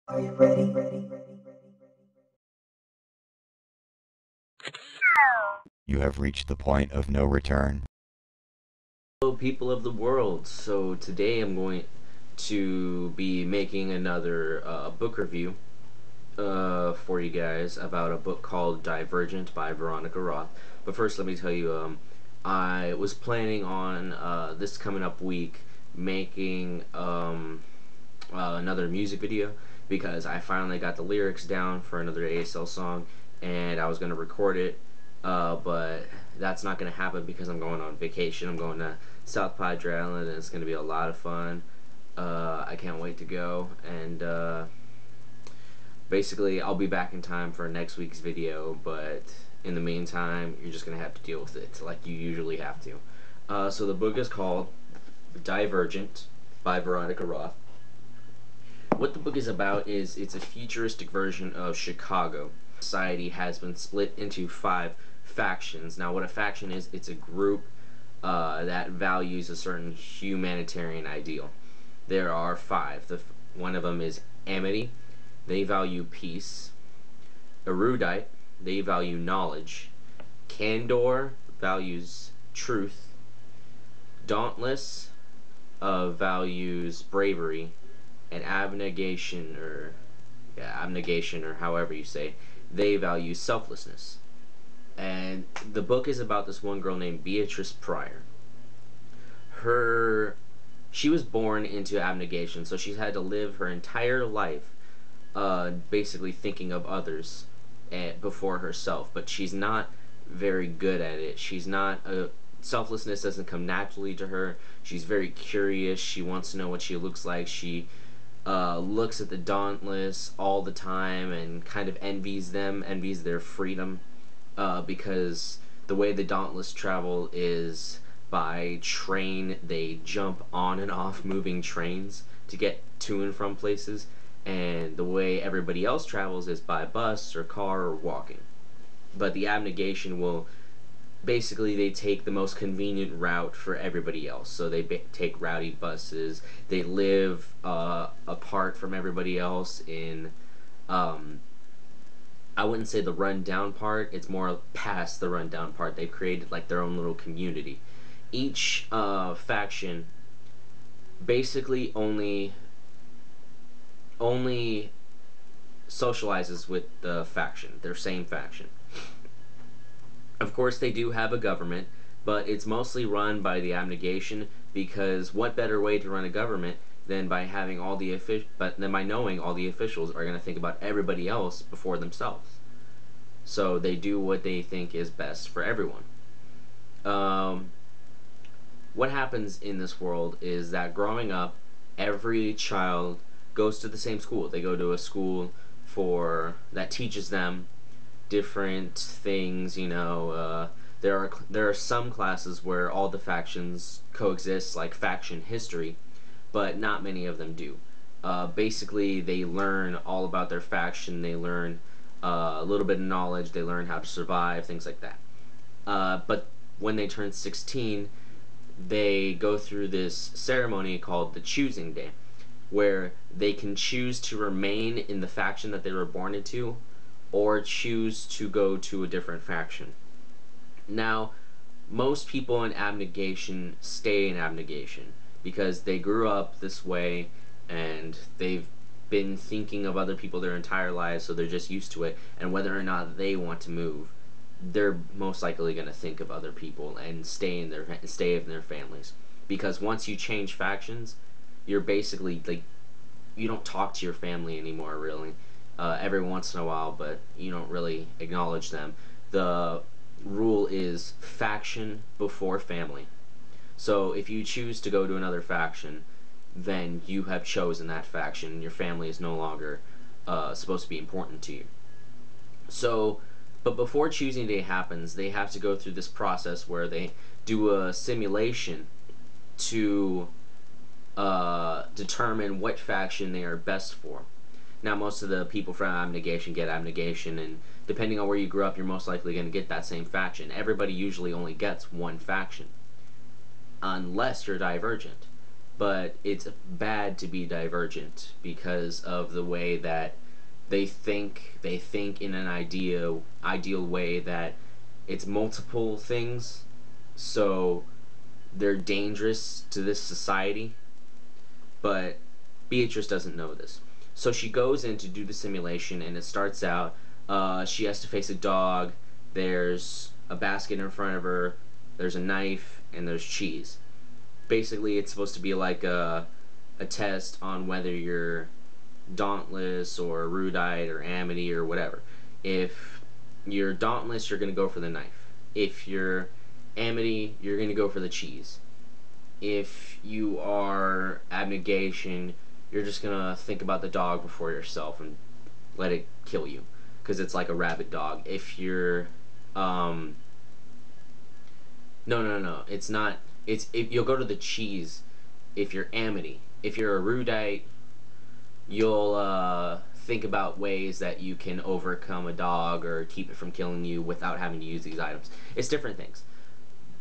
Are you ready? You have reached the point of no return. Hello, people of the world. So today I'm going to be making another book review for you guys about a book called Divergent by Veronica Roth. But first, let me tell you, I was planning on this coming up week making another music video because I finally got the lyrics down for another ASL song, and I was going to record it, but that's not going to happen because I'm going on vacation. I'm going to South Padre Island, and it's going to be a lot of fun. I can't wait to go, and basically I'll be back in time for next week's video, but in the meantime you're just going to have to deal with it like you usually have to. So the book is called Divergent by Veronica Roth. What the book is about is it's a futuristic version of Chicago. Society has been split into 5 factions. Now what a faction is, it's a group that values a certain humanitarian ideal. There are 5. One of them is Amity. They value peace. Erudite, they value knowledge. Candor values truth. Dauntless values bravery. And abnegation, or however you say, they value selflessness. And the book is about this one girl named Beatrice Pryor. She was born into abnegation, so she's had to live her entire life basically thinking of others before herself, but she's not very good at it. Selflessness doesn't come naturally to her. She's very curious. She wants to know what she looks like. She looks at the Dauntless all the time and kind of envies their freedom, because the way the Dauntless travel is by train. They jump on and off moving trains to get to and from places, and the way everybody else travels is by bus or car or walking. But the abnegation will basically, they take the most convenient route for everybody else. So they take rowdy buses. They live apart from everybody else in, I wouldn't say the rundown part. It's more past the rundown part. They've created like their own little community. Each faction basically only socializes with the faction, their same faction. Of course, they do have a government, but it's mostly run by the abnegation, because what better way to run a government than by having by knowing all the officials are going to think about everybody else before themselves. So they do what they think is best for everyone. What happens in this world is that growing up, every child goes to the same school. They go to a school that teaches them different things. There are some classes where all the factions coexist, like faction history, but not many of them do. Basically, they learn all about their faction. They learn a little bit of knowledge. They learn how to survive, things like that. But when they turn 16, they go through this ceremony called the Choosing Day, where they can choose to remain in the faction that they were born into, or choose to go to a different faction. Now, most people in abnegation stay in abnegation because they grew up this way and they've been thinking of other people their entire lives, so they're just used to it, and whether or not they want to move, they're most likely going to think of other people and stay in their families. Because once you change factions, you're basically like, you don't talk to your family anymore, really. Every once in a while, but you don't really acknowledge them. The rule is faction before family. So if you choose to go to another faction, then you have chosen that faction. Your family is no longer supposed to be important to you. So, but before choosing day happens, they have to go through this process where they do a simulation to determine what faction they are best for. Now, most of the people from abnegation get abnegation, and depending on where you grew up, you're most likely going to get that same faction. Everybody usually only gets one faction, unless you're divergent. but it's bad to be divergent because of the way that they think in an ideal way that it's multiple things, so they're dangerous to this society. But Beatrice doesn't know this. So she goes in to do the simulation, and it starts out, she has to face a dog, there's a basket in front of her, there's a knife, and there's cheese. Basically, it's supposed to be like a test on whether you're dauntless or erudite or amity or whatever. If you're dauntless, you're going to go for the knife. If you're amity, you're going to go for the cheese. If you are abnegation, you're just going to think about the dog before yourself and let it kill you, because it's like a rabid dog. If you're no, it's not. It's if you'll go to the cheese if you're amity. If you're erudite, you'll think about ways that you can overcome a dog or keep it from killing you without having to use these items. It's different things.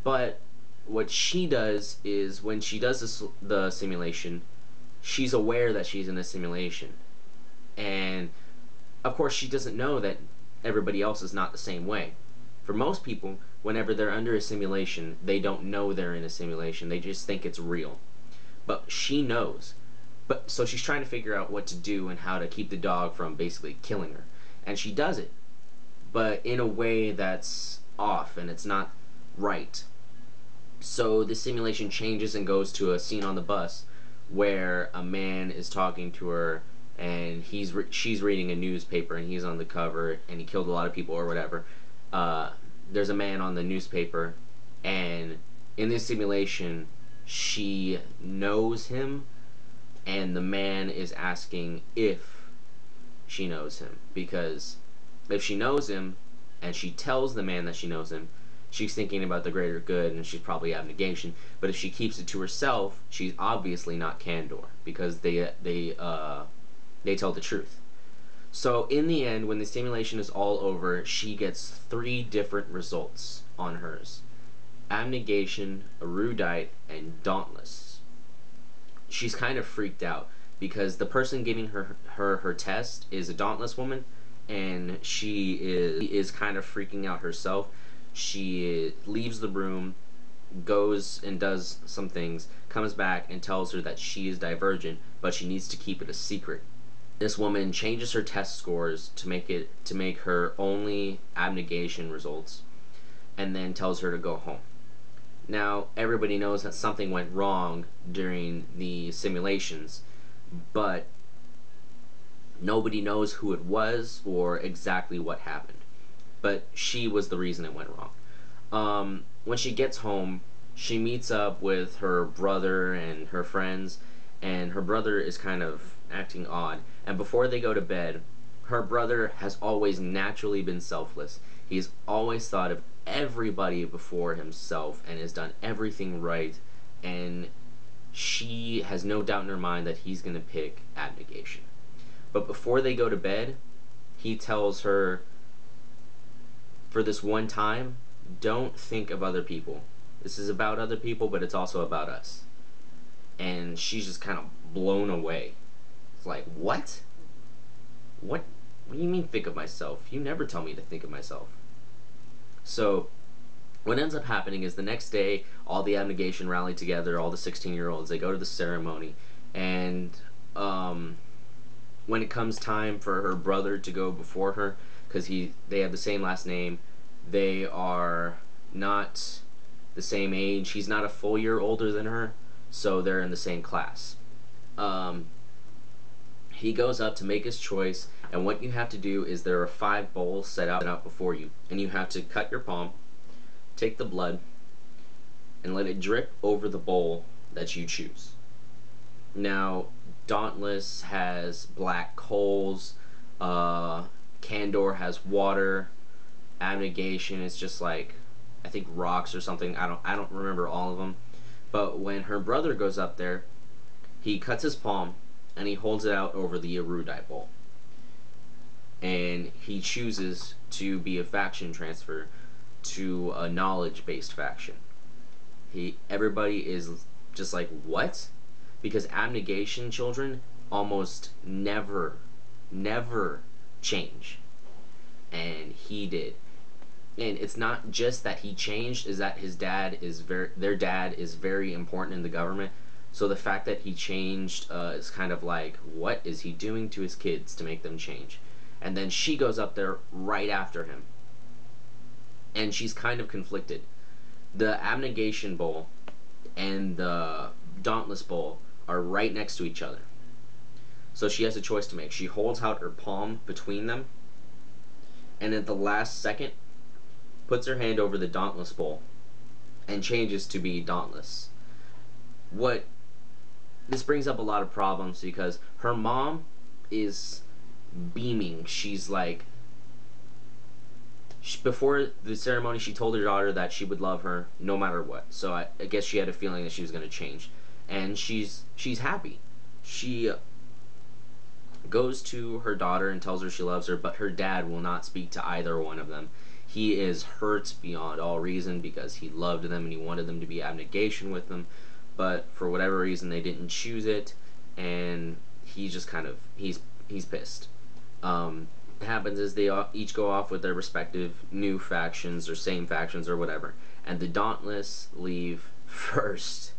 But what she does is when she does the simulation, she's aware that she's in a simulation. And of course, she doesn't know that everybody else is not the same way. For most people, whenever they're under a simulation, they don't know they're in a simulation. They just think it's real. But she knows. But so she's trying to figure out what to do and how to keep the dog from basically killing her. And she does it, but in a way that's off and it's not right. So the simulation changes and goes to a scene on the bus where a man is talking to her, and she's reading a newspaper, and he's on the cover, and he killed a lot of people or whatever. There's a man on the newspaper, and in this simulation she knows him, and the man is asking if she knows him, because if she knows him and she tells the man that she knows him, she's thinking about the greater good and she's probably abnegation. But if she keeps it to herself, she's obviously not candor, because they tell the truth. So in the end, when the simulation is all over, she gets 3 different results on hers: abnegation, erudite, and dauntless. She's kind of freaked out because the person giving her test is a dauntless woman, and she is kind of freaking out herself. She leaves the room, goes and does some things, comes back and tells her that she is divergent, but she needs to keep it a secret. This woman changes her test scores to make her only abnegation results, and then tells her to go home. Now, everybody knows that something went wrong during the simulations, but nobody knows who it was or exactly what happened. But she was the reason it went wrong. When she gets home, she meets up with her brother and her friends, and her brother is kind of acting odd. And before they go to bed, her brother has always naturally been selfless. He's always thought of everybody before himself and has done everything right, and she has no doubt in her mind that he's going to pick abnegation. But before they go to bed, he tells her, for this one time, don't think of other people. This is about other people, but it's also about us. And she's just kind of blown away. It's like, what? What do you mean think of myself? You never tell me to think of myself. So what ends up happening is the next day, all the abnegation rally together, all the 16-year-olds, they go to the ceremony, and when it comes time for her brother to go before her, because they have the same last name, they are not the same age. He's not a full year older than her, so they're in the same class. He goes up to make his choice, and what you have to do is there are 5 bowls set out before you, and you have to cut your palm, take the blood, and let it drip over the bowl that you choose. Now, Dauntless has black coals, Candor has water, Abnegation is just like, I think rocks or something. I don't remember all of them. But when her brother goes up there, he cuts his palm and he holds it out over the erudite bowl. And he chooses to be a faction transfer to a knowledge-based faction. Everybody is just like, what? because abnegation children almost never change, and he did. And it's not just that he changed, is that their dad is very important in the government. So the fact that he changed is kind of like, what is he doing to his kids to make them change? And then she goes up there right after him, and she's kind of conflicted. The abnegation bowl and the dauntless bowl are right next to each other, so she has a choice to make. She holds out her palm between them, and at the last second puts her hand over the dauntless bowl and changes to be dauntless. What This brings up a lot of problems because her mom is beaming. She's like, before the ceremony, she told her daughter that she would love her no matter what. So I guess she had a feeling that she was going to change, and she's happy. She goes to her daughter and tells her she loves her, but her dad will not speak to either one of them. He is hurt beyond all reason because he loved them and he wanted them to be abnegation with them, but for whatever reason they didn't choose it, and he's just kind of he's pissed. What happens is they each go off with their respective new factions or same factions or whatever, and the Dauntless leave first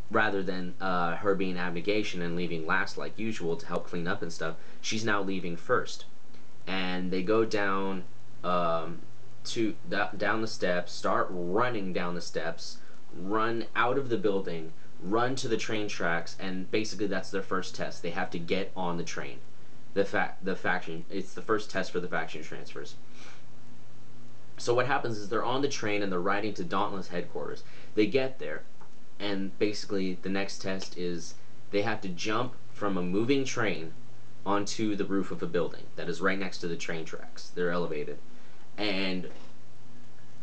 rather than her being abnegation and leaving last like usual to help clean up and stuff. She's now leaving first, and they go down down the steps, start running down the steps, run out of the building, run to the train tracks, and basically that's their first test. They have to get on the train. The faction, it's the first test for the faction transfers. So what happens is they're on the train and they're riding to Dauntless headquarters. They get there, and basically the next test is they have to jump from a moving train onto the roof of a building that is right next to the train tracks. They're elevated, and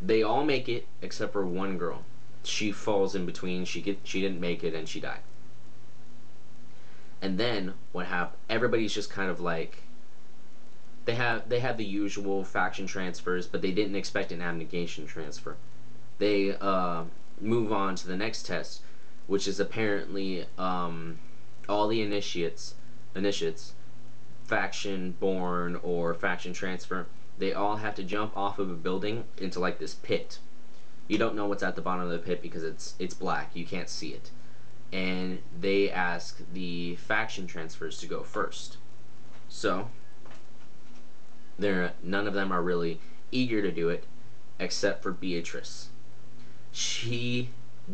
they all make it except for one girl. She falls in between. She didn't make it and she died. And then what happened? Everybody's just kind of like, they have the usual faction transfers, but they didn't expect an abnegation transfer. They move on to the next test, which is apparently all the initiates, faction born or faction transfer. They all have to jump off of a building into like this pit. You don't know what's at the bottom of the pit because it's black. You can't see it. And they ask the faction transfers to go first. So none of them are really eager to do it except for Beatrice. She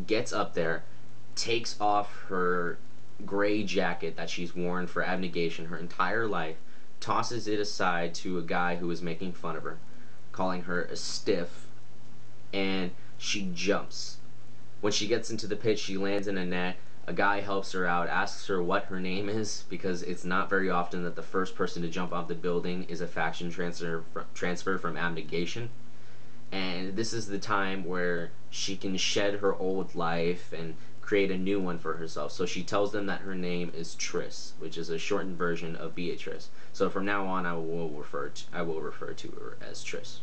gets up there, takes off her gray jacket that she's worn for abnegation her entire life, tosses it aside to a guy who is making fun of her, calling her a stiff, and she jumps. When she gets into the pit, she lands in a net. A guy helps her out, asks her what her name is, because it's not very often that the first person to jump off the building is a faction transfer from abnegation. And this is the time where she can shed her old life and create a new one for herself. So she tells them that her name is Triss, which is a shortened version of Beatrice. So from now on, I will refer to her as Triss.